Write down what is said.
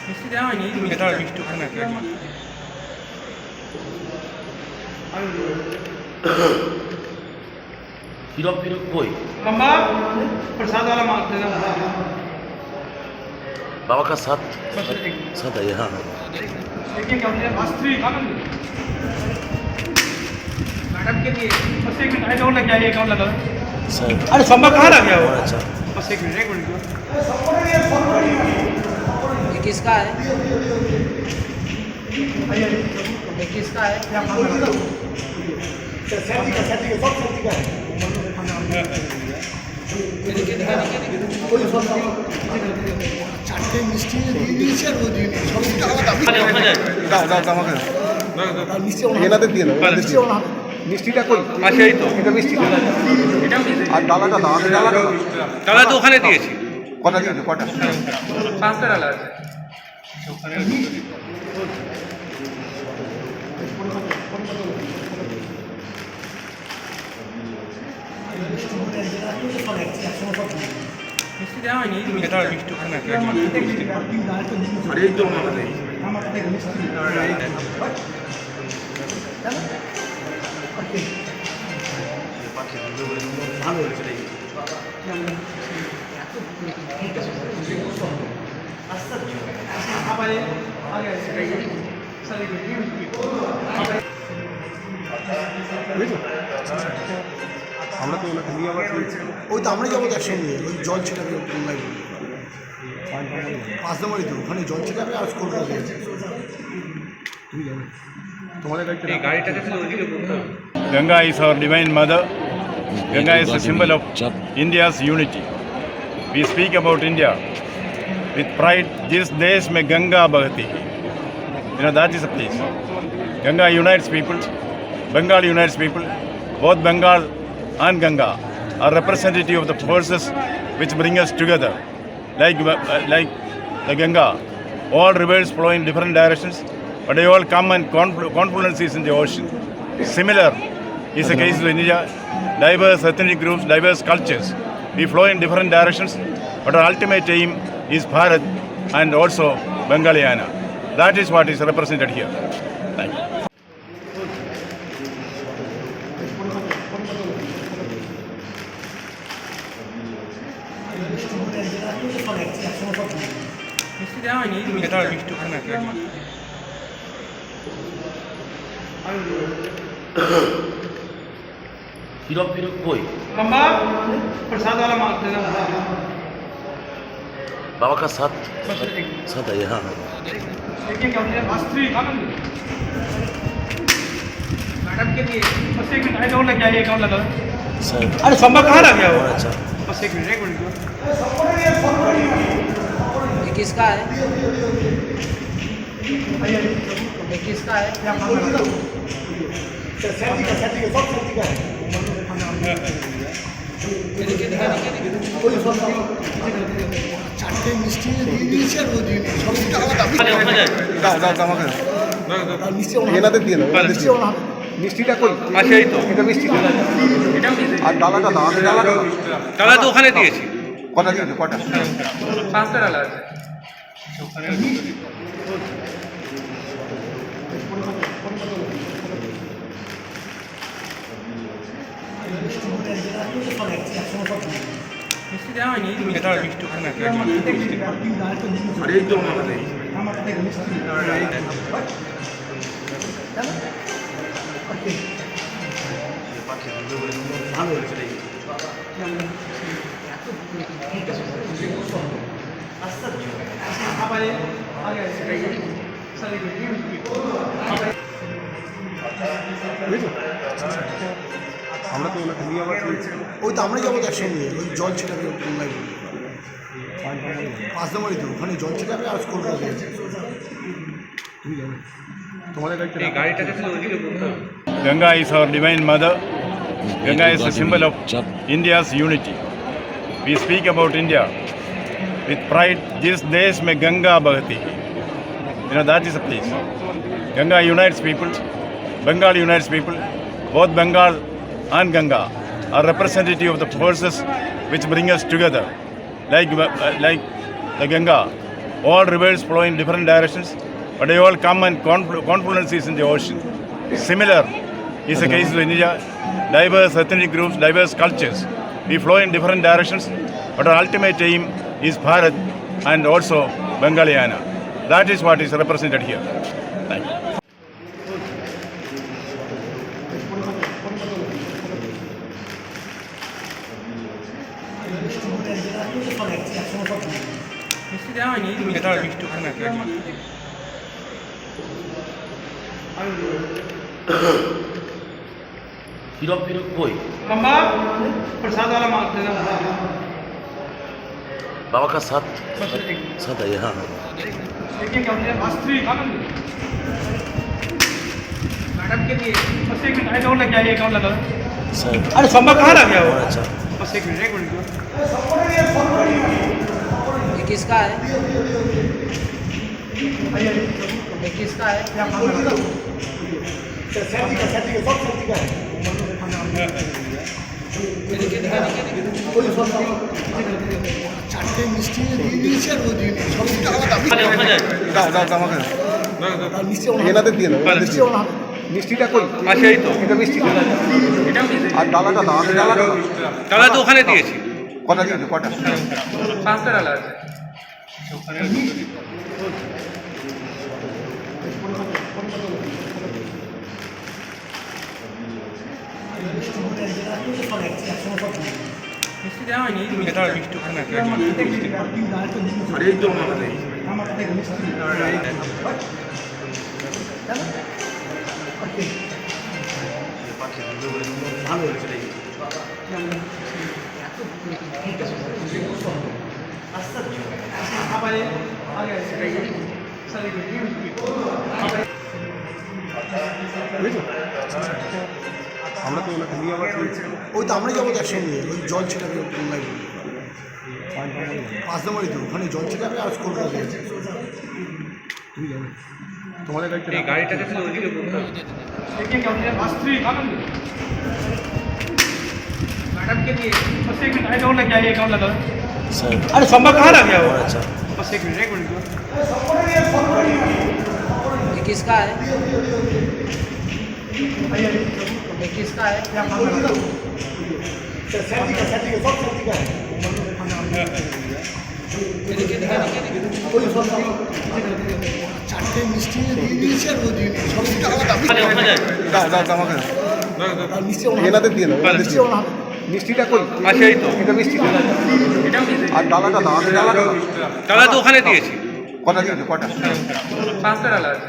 মিষ্টি দেওয়া হয়নি এটা মিষ্টি ওখানে सिरप फिरप कोई मम्मा प्रसाद वाला मांग देना बाबा का साथ बस एक साथ है हाँ देखिए क्या होता है मास्टरी मैडम के लिए बस एक मिनट आइए और लग जाइए अकाउंट लगा सर अरे संभव कहाँ लग गया वो अच्छा बस एक मिनट ये किसका है? ये किसका है? চারটে মিষ্টি দিয়ে দিয়েছে আর ও দিয়ে দিয়েছে সবটা আলাদা দাও মিষ্টি এনাদের দিয়ে দাও মিষ্টি মিষ্টিটা কই আচ্ছা এই তো এটা মিষ্টি আর ডালাটা দাও আমি ডালাটা ডালা তো ওখানে দিয়েছি কটা দিয়েছো কটা পাঁচটা ডালা আছে মিষ্টি দেওয়া হয়নি এটা মিষ্টি ওখানে अरे एक दो मांगा नहीं আমরা তো ওনাকে নিয়ে আবার ওই তো আমরা যাবো একসঙ্গে ওই জল ছেটাবে পাঁচ নম্বরই তো ওখানে জল ছেটাবে আর কলকাতা দিয়েছে তুমি যাবে তোমাদের এই গাড়িটাকে শুধু ওইদিকে করতে হবে Ganga is our divine mother. Ganga is a symbol of India's unity. We speak about India with pride. This desh mein Ganga bahti. That is a place. Ganga unites people. Bengal unites people. Both Bengal and Ganga are representative of the forces which bring us together. Like the Ganga, all rivers flow in different directions, but they all come and confluences in the ocean. Similar is the case in India. Diverse ethnic groups, diverse cultures. We flow in different directions, but our ultimate aim is Bharat and also Bengalayana. That is what is represented here. Thank you. মিষ্টি দেওয়া হয়নি এটা মিষ্টি ওখানে syrup फिरप कोई मम्मा प्रसाद वाला मांग देना बाबा का साथ बस एक साथ है हाँ देखिए क्या होता है मास्टरी मैडम के लिए बस एक मिनट आइए और लग जाइए अकाउंट लगा सर अरे संभव कहाँ लग गया वो अच्छा बस एक मिनट ये किसका है? ये किसका है? চারটে মিষ্টি দিয়ে দিয়েছে আর ও দিয়ে দিয়েছে সবটা আলাদা দাও আমাকে মিষ্টি এনাদের দিয়ে দাও মিষ্টি মিষ্টিটা কই আচ্ছা এই তো এটা মিষ্টি আর ডালাটা দাও আমি ডালাটা ডালা তো ওখানে দিয়েছি কটা দিয়েছো কটা পাঁচটা ডালা আছে মিষ্টি দেওয়া হয়নি এটা মিষ্টি ওখানে अरे एक दो मांगा नहीं আমরা তো ওনাকে নিয়ে আবার ওই তো আমরা যাবো একসঙ্গে ওই জল ছেটাবে পাঁচ নম্বরই তো ওখানে জল ছেটাবে আর কলকাতা দিয়েছে তুমি যাবে তোমাদের এই গাড়িটাকে শুধু ওইদিকে করতে হবে Ganga is our divine mother. Ganga is a symbol of India's unity. We speak about India with pride. This desh mein Ganga bahti. That is a place. Ganga unites people. Bengal unites people. Both Bengal and Ganga are representative of the forces which bring us together. Like the Ganga. All rivers flow in different directions, but they all come and confluences in the ocean. Similar is the case in India. Diverse ethnic groups, diverse cultures. We flow in different directions, but our ultimate aim is Bharat and also Bengalayana. That is what is represented here. Thank you. মিষ্টি দেওয়া হয়নি এটা মিষ্টি ওখানে আছে hero फिरो कोई मम्मा प्रसाद वाला माल देना बाबा का साथ बस एक साथ है हाँ देखिए क्या होता है मास्टरी आनंद मैडम के लिए बस एक मिनट आइए और लग जाइए कौन लगा सर अरे संभव कहाँ लग गया वो अच्छा बस एक मिनट ये किसका है? ये किसका है? চারটে মিষ্টি দিয়ে দিয়েছে আর ও দিয়ে দিয়েছে সবজিটা আলাদা দাও দাও দাও আমাকে মিষ্টি এনাদের দিয়ে দাও মিষ্টি মিষ্টিটা কই আচ্ছা এই তো এটা মিষ্টি আর ডালাটা দাও আমি ডালাটা দাও তাহলে তো ওখানে দিয়েছি কটা দিয়েছো কটা 5টা ডালা আছে মিষ্টি দেওয়া হয়নি এটা মিষ্টি ওখানে আছে अरे एक जो मांगा था আমরা তো ওনাকে নিয়ে আবার ওই তো আমরা যাবো একসঙ্গে ওই জল ছিটাবে পাঁচদামারি তো ওখানে জল ছিটাবে আর স্কুল করে তুমি যাবে তোমাদের এই গাড়িটাকে তো ওইদিকে বলতে হবে देखिए क्या होता है मास्टरी आनंद मैडम के लिए बस एक मिनट आइए और लग जाइए कौन लगा सर अरे संभव कहाँ लग गया वो अच्छा बस एक मिनट ये किसका है? ये किसका है? চারটে মিষ্টি দিয়ে দিয়েছে আর ও দিয়ে দিয়েছে সবজিটা আলাদা দাও দাও দাও আমাকে মিষ্টি এনাদের দিয়ে দাও মিষ্টি মিষ্টিটা কই আচ্ছা এই তো এটা মিষ্টি আর ডালাটা দাও আমি ডালাটা দাও তাহলে তো ওখানে দিয়েছি কটা দিয়েছো কটা 5টা ডালা আছে